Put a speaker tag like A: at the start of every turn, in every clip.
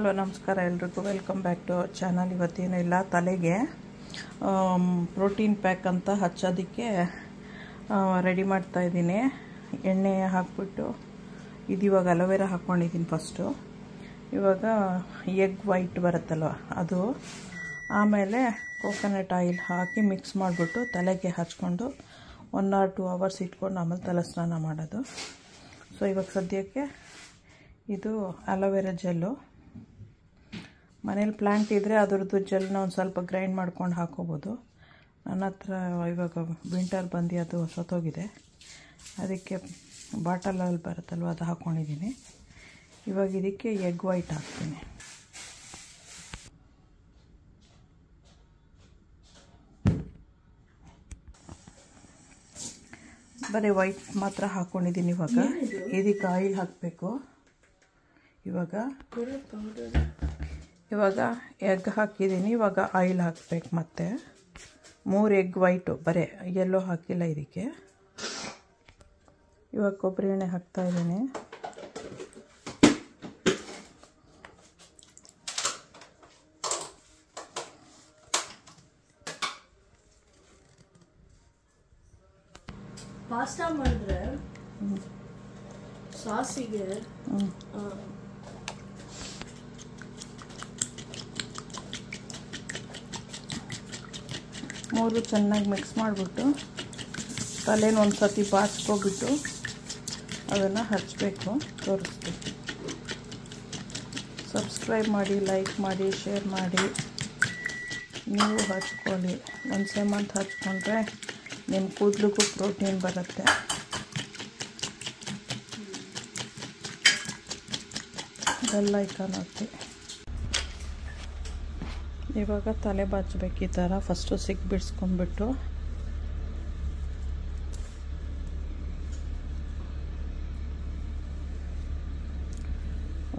A: Hello ನಮಸ್ಕಾರ ಎಲ್ರಿಗೂ welcome back to our channel. ಇವತ್ತೇನು ಇಲ್ಲ, ತಲೆಗೆ ಪ್ರೋಟೀನ್ ಪ್ಯಾಕ್ ಅಂತ ಹಚ್ಚೋದಕ್ಕೆ ರೆಡಿ ಮಾಡ್ತಾ ಇದ್ದೀನಿ. ಎಣ್ಣೆ ಹಾಕ್ಬಿಟ್ಟು ಇದು ಇವಾಗ ಅಲೋವೆರಾ ಹಾಕ್ಕೊಂಡಿದ್ದೀನಿ ಫಸ್ಟು. ಇವಾಗ ಎಗ್ ವೈಟ್ ಬರುತ್ತಲ್ವ ಅದು, ಆಮೇಲೆ ಕೋಕೋನಟ್ ಆಯಿಲ್ ಹಾಕಿ ಮಿಕ್ಸ್ ಮಾಡಿಬಿಟ್ಟು ತಲೆಗೆ ಹಚ್ಕೊಂಡು 1 or 2 hours ಇಟ್ಕೊಂಡು ಆಮೇಲೆ ತಲೆ ಸ್ನಾನ ಮಾಡೋದು. ಸೊ ಇವಾಗ ಸದ್ಯಕ್ಕೆ ಇದು ಅಲೋವೆರಾ ಜೆಲ್ಲು. ಮನೇಲಿ ಪ್ಲ್ಯಾಂಟ್ ಇದ್ದರೆ ಅದರದ್ದು ಜೆಲ್ನ ಒಂದು ಸ್ವಲ್ಪ ಗ್ರೈಂಡ್ ಮಾಡ್ಕೊಂಡು ಹಾಕೋಬೋದು. ನನ್ನ ಹತ್ರ ಇವಾಗ ವಿಂಟರ್ ಬಂದು ಅದು ಸತ್ತೋಗಿದೆ, ಅದಕ್ಕೆ ಬಾಟಲಲ್ಲಿ ಬರುತ್ತಲ್ವ ಅದು ಹಾಕ್ಕೊಂಡಿದ್ದೀನಿ. ಇವಾಗ ಇದಕ್ಕೆ ಎಗ್ ವೈಟ್ ಹಾಕ್ತೀನಿ. ಬರೀ ವೈಟ್ ಮಾತ್ರ ಹಾಕ್ಕೊಂಡಿದ್ದೀನಿ. ಇದಕ್ಕೆ ಆಯಿಲ್ ಹಾಕಬೇಕು. ಇವಾಗ ಎಗ್ ಹಾಕಿದ್ದೀನಿ. ಇವಾಗ ಆಯಿಲ್ ಹಾಕಬೇಕು. ಮತ್ತು 3 ಎಗ್ ವೈಟು, ಬರೀ ಎಲ್ಲೋ ಹಾಕಿಲ್ಲ ಇದಕ್ಕೆ. ಇವಾಗ ಕೊಬ್ಬರಿ ಎಣ್ಣೆ ಹಾಕ್ತಾಯಿದ್ದೀನಿ.
B: ಪಾಸ್ತಾ ಮಾಡಿದ್ರೆ ಸಾಸಿಗೆ
A: ಮೂರು ಚೆನ್ನಾಗಿ ಮಿಕ್ಸ್ ಮಾಡಿಬಿಟ್ಟು ತಲೆನ ಒಂದು ಸತಿ ಬಾಚ್ಕೊಬಿಟ್ಟು ಅದನ್ನು ಹಚ್ಚಬೇಕು. ತೋರಿಸ್ಬೇಕು. ಸಬ್ಸ್ಕ್ರೈಬ್ ಮಾಡಿ, ಲೈಕ್ ಮಾಡಿ, ಶೇರ್ ಮಾಡಿ. ನೀವು ಹಚ್ಕೊಳ್ಳಿ. once a month ಹಚ್ಕೊಂಡ್ರೆ ನಿಮ್ಮ ಕೂದಲಿಗೂ ಪ್ರೋಟೀನ್ ಬರುತ್ತೆ. ಬೆಲ್ ಐಕಾನ್ ಹಾಕಿ. ಇವಾಗ ತಲೆ ಬಾಚಬೇಕು ಈ ಥರ. ಫಸ್ಟು ಸಿಕ್ ಬಿಡಿಸ್ಕೊಂಡ್ಬಿಟ್ಟು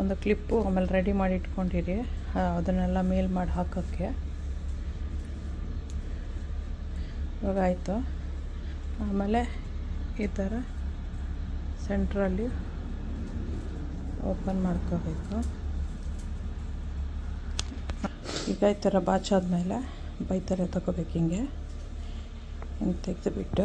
A: ಒಂದು ಕ್ಲಿಪ್ಪು ಆಮೇಲೆ ರೆಡಿ ಮಾಡಿ ಇಟ್ಕೊಂಡಿರಿ, ಅದನ್ನೆಲ್ಲ ಮೇಲ್ ಮಾಡಿ ಹಾಕೋಕ್ಕೆ. ಇವಾಗ ಆಯಿತು. ಆಮೇಲೆ ಈ ಥರ ಸೆಂಟ್ರಲ್ಲಿ ಓಪನ್ ಮಾಡ್ಕೋಬೇಕು. ಈಗ ಈ ಥರ ಬಾಚಾದ್ಮೇಲೆ ಈ ಥರ ತಗೋಬೇಕು. ಹಿಂಗೆ ತೆಗೆದುಬಿಟ್ಟು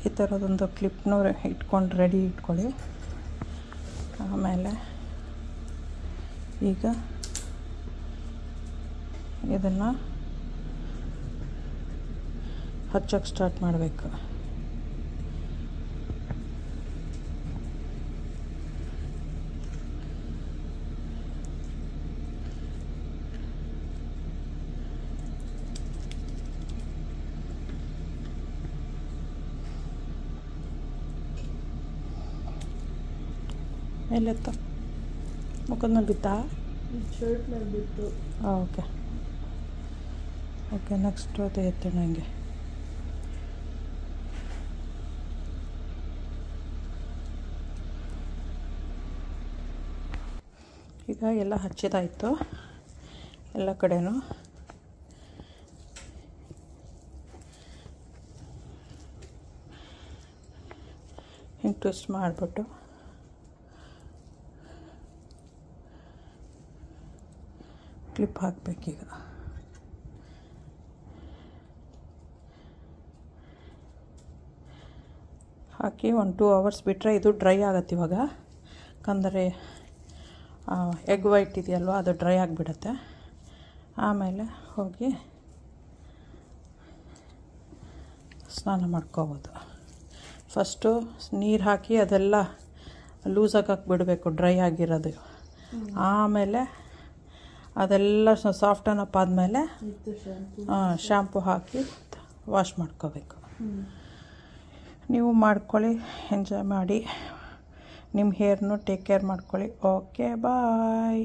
A: ಈ ಥರದೊಂದು ಕ್ಲಿಪ್ನೂ ಇಟ್ಕೊಂಡು ರೆಡಿ ಇಟ್ಕೊಳ್ಳಿ. ಆಮೇಲೆ ಈಗ ಇದನ್ನು ಹಚ್ಚೋಕ್ಕೆ ಸ್ಟಾರ್ಟ್ ಮಾಡಬೇಕು. ಎಲ್ಲೆತ್ತ ಮುಖದ ಮೇಲೆ ಬಿತ್ತಾ?
B: ಶರ್ಟ್ ಮೇಲೆ ಬಿಟ್ಟು.
A: Okay okay. ನೆಕ್ಸ್ಟ್ ಅದು ಎತ್ತೋಣ. ಹಂಗೆ ಈಗ ಎಲ್ಲ ಹಚ್ಚಿದಾಯಿತು ಎಲ್ಲ ಕಡೆನೂ. ಹಿಂಗೆ ಟ್ವಿಸ್ಟ್ ಮಾಡಿಬಿಟ್ಟು ಕ್ಲಿಪ್ ಹಾಕಬೇಕೀಗ. ಹಾಕಿ 1-2 hours ಬಿಟ್ಟರೆ ಇದು ಡ್ರೈ ಆಗುತ್ತೆ. ಇವಾಗ ಯಾಕಂದರೆ ಎಗ್ ವೈಟ್ ಇದೆಯಲ್ವ, ಅದು ಡ್ರೈ ಆಗಿಬಿಡುತ್ತೆ. ಆಮೇಲೆ ಹೋಗಿ ಸ್ನಾನ ಮಾಡ್ಕೋಬೋದು. ಫಸ್ಟು ನೀರು ಹಾಕಿ ಅದೆಲ್ಲ ಲೂಸಾಗಿ ಬಿಡಬೇಕು, ಡ್ರೈ ಆಗಿರೋದು. ಆಮೇಲೆ ಅದೆಲ್ಲ ಸಾಫ್ಟನಪ್ ಆದಮೇಲೆ ಶ್ಯಾಂಪು ಹಾಕಿ ವಾಶ್ ಮಾಡ್ಕೋಬೇಕು. ನೀವು ಮಾಡ್ಕೊಳ್ಳಿ, ಎಂಜಾಯ್ ಮಾಡಿ. ನಿಮ್ಮ ಹೇರ್ನು ಟೇಕ್ ಕೇರ್ ಮಾಡ್ಕೊಳ್ಳಿ. ಓಕೆ, ಬಾಯ್.